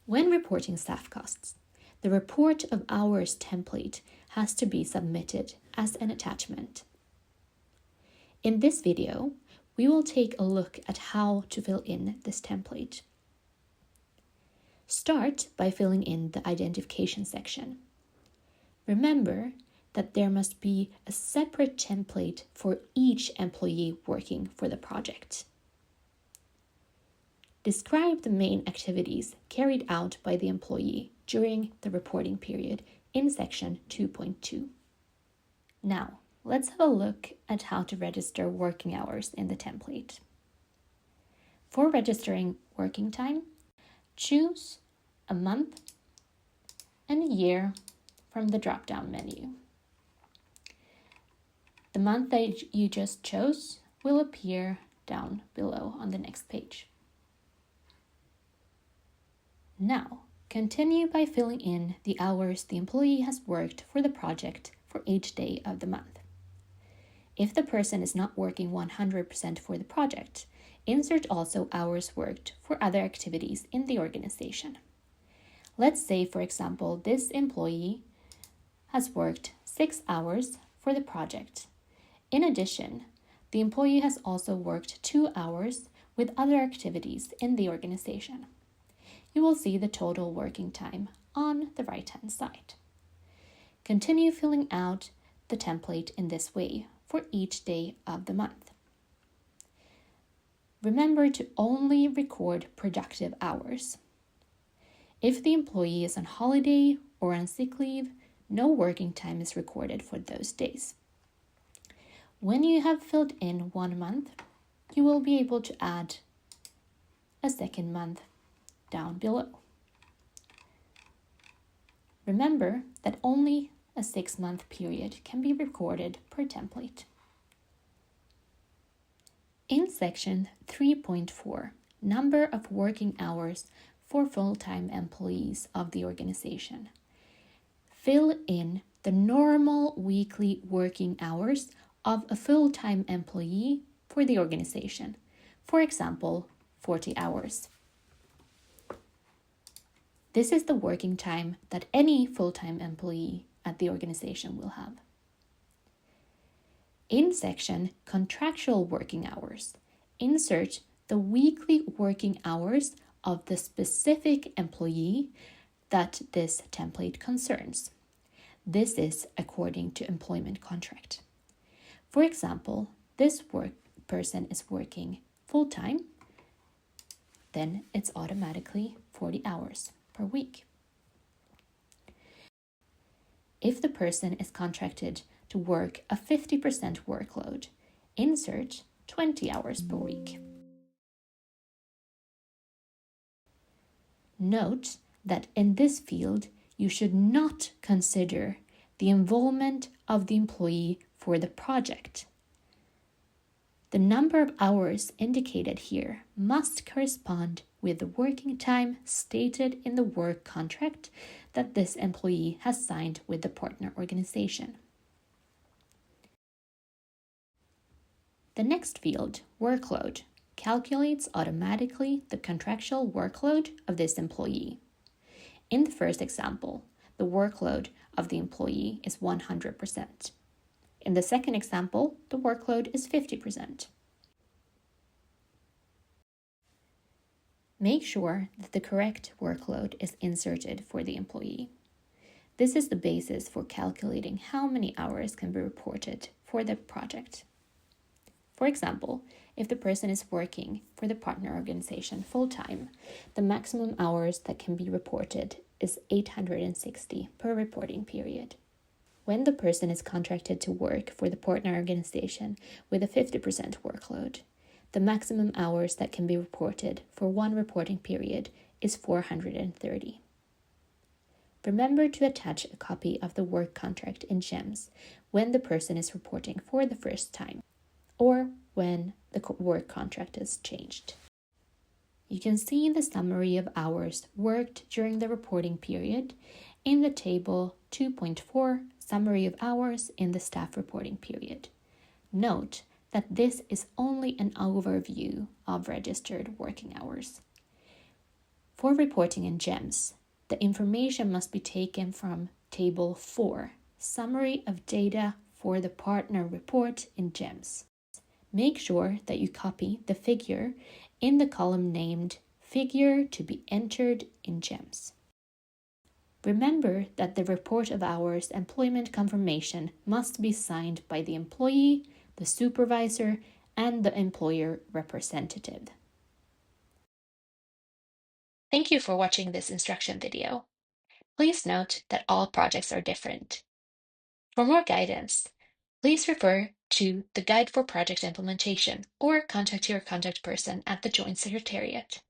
When reporting staff costs, the report of hours template has to be submitted as an attachment. In this video, we will take a look at how to fill in this template. Start by filling in the identification section. Remember that there must be a separate template for each employee working for the project. Describe the main activities carried out by the employee during the reporting period in section 2.2. Now, let's have a look at how to register working hours in the template. For registering working time, choose a month and a year from the drop-down menu. The month that you just chose will appear down below on the next page. Now, continue by filling in the hours the employee has worked for the project for each day of the month. If the person is not working 100% for the project, insert also hours worked for other activities in the organization. Let's say, for example, this employee has worked 6 hours for the project. In addition, the employee has also worked 2 hours with other activities in the organization. You will see the total working time on the right-hand side. Continue filling out the template in this way for each day of the month. Remember to only record productive hours. If the employee is on holiday or on sick leave, no working time is recorded for those days. When you have filled in 1 month, you will be able to add a second month down below. Remember that only a 6-month period can be recorded per template. In section 3.4, number of working hours for full-time employees of the organization, fill in the normal weekly working hours of a full-time employee for the organization, for example, 40 hours. This is the working time that any full-time employee at the organization will have. In section Contractual Working Hours, insert the weekly working hours of the specific employee that this template concerns. This is according to employment contract. For example, this person is working full-time, then it's automatically 40 hours per week. If the person is contracted to work a 50% workload, insert 20 hours per week. Note that in this field, you should not consider the involvement of the employee for the project. The number of hours indicated here must correspond with the working time stated in the work contract that this employee has signed with the partner organization. The next field, workload, calculates automatically the contractual workload of this employee. In the first example, the workload of the employee is 100%. In the second example, the workload is 50%. Make sure that the correct workload is inserted for the employee. This is the basis for calculating how many hours can be reported for the project. For example, if the person is working for the partner organization full-time, the maximum hours that can be reported is 860 per reporting period. When the person is contracted to work for the partner organization with a 50% workload, the maximum hours that can be reported for one reporting period is 430. Remember to attach a copy of the work contract in GEMS when the person is reporting for the first time, or when the work contract is changed. You can see the summary of hours worked during the reporting period in the table 2.4, Summary of Hours in the Staff Reporting Period. Note that this is only an overview of registered working hours. For reporting in GEMS, the information must be taken from Table 4, Summary of Data for the Partner Report in GEMS. Make sure that you copy the figure in the column named Figure to be entered in GEMS. Remember that the report of hours employment confirmation must be signed by the employee, the supervisor, and the employer representative. Thank you for watching this instruction video. Please note that all projects are different. For more guidance, please refer to the Guide for Project Implementation or contact your contact person at the Joint Secretariat.